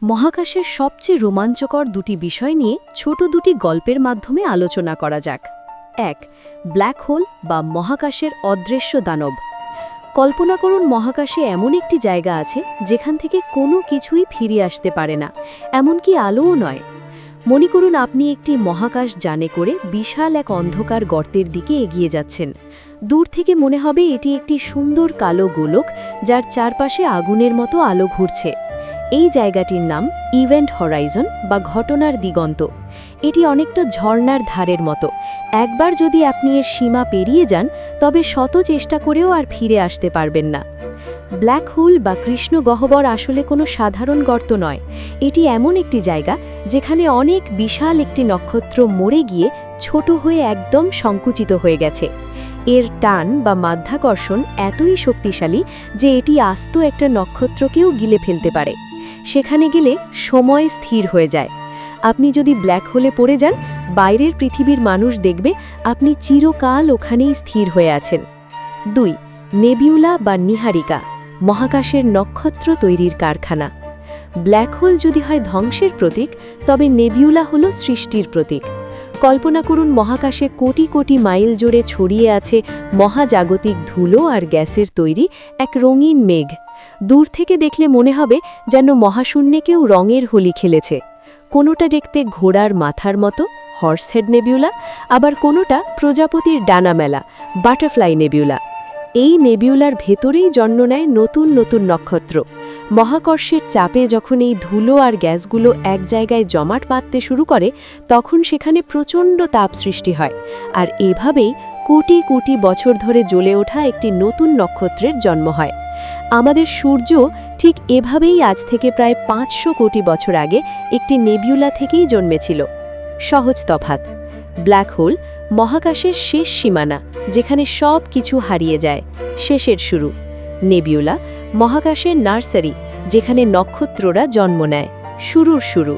মহাকাশের সবচেয়ে রোমাঞ্চকর দুটি বিষয় নিয়ে ছোট দুটি গল্পের মাধ্যমে আলোচনা করা যাক। ১. ব্ল্যাক হোল বা মহাকাশের অদৃশ্য দানব। কল্পনা করুন, মহাকাশে এমন একটি জায়গা আছে যেখান থেকে কোনো কিছুই ফিরে আসতে পারে না, এমনকি আলোও নয়। মনে করুন আপনি একটি মহাকাশ যানে করে বিশাল এক অন্ধকার গর্তের দিকে এগিয়ে যাচ্ছেন। দূর থেকে মনে হবে এটি একটি সুন্দর কালো গোলক, যার চারপাশে আগুনের মতো আলো ঘুরছে। এই জায়গাটির নাম ইভেন্ট হরাইজন বা ঘটনার দিগন্ত। এটি অনেকটা ঝর্ণার ধারের মতো। একবার যদি আপনি এর সীমা পেরিয়ে যান, তবে শত চেষ্টা করেও আর ফিরে আসতে পারবেন না। ব্ল্যাক হোল বা কৃষ্ণ গহ্বর আসলে কোনো সাধারণ গর্ত নয়। এটি এমন একটি জায়গা যেখানে অনেক বিশাল একটি নক্ষত্র মরে গিয়ে ছোট হয়ে একদম সংকুচিত হয়ে গেছে। এর টান বা মাধ্যাকর্ষণ এতই শক্তিশালী যে এটি আস্ত একটা নক্ষত্রকেও গিলে ফেলতে পারে। সেখানে গেলে সময় স্থির হয়ে যায়। আপনি যদি ব্ল্যাক হোলে পড়ে যান, বাইরের পৃথিবীর মানুষ দেখবে আপনি চিরকাল ওখানেই স্থির হয়ে আছেন। ২. নেবিউলা বা নীহারিকা, মহাকাশের নক্ষত্র তৈরির কারখানা। ব্ল্যাক হোল যদি হয় ধ্বংসের প্রতীক, তবে নেবিউলা হল সৃষ্টির প্রতীক। কল্পনা করুন, মহাকাশে কোটি কোটি মাইল জুড়ে ছড়িয়ে আছে মহাজাগতিক ধুলো আর গ্যাসের তৈরি এক রঙিন মেঘ। দূর থেকে দেখলে মনে হবে যেন মহাশূন্যে কেউ রঙের হোলি খেলেছে। কোনোটা দেখতে ঘোড়ার মাথার মতো, হর্সহেড নেবিউলা, আবার কোনোটা প্রজাপতির ডানা মেলা, বাটারফ্লাই নেবিউলা। এই নেবিউলার ভেতরেই জন্ম নেয় নতুন নতুন নক্ষত্র। মহাকর্ষের চাপে যখন এই ধুলো আর গ্যাসগুলো এক জায়গায় জমাট বাঁধতে শুরু করে, তখন সেখানে প্রচণ্ড তাপ সৃষ্টি হয়। আর এভাবেই কোটি কোটি বছর ধরে জ্বলে ওঠা একটি নতুন নক্ষত্রের জন্ম হয়। আমাদের সূর্য ঠিক এভাবেই আজ থেকে প্রায় ৫০০ কোটি বছর আগে একটি নেবিউলা থেকেই জন্মেছিল। সহজ তফাৎ: ব্ল্যাক হোল মহাকাশের শেষ সীমানা, যেখানে সব কিছু হারিয়ে যায়, শেষের শুরু। নেবিউলা মহাকাশের নার্সারি, যেখানে নক্ষত্ররা জন্ম নেয়, শুরুর শুরু।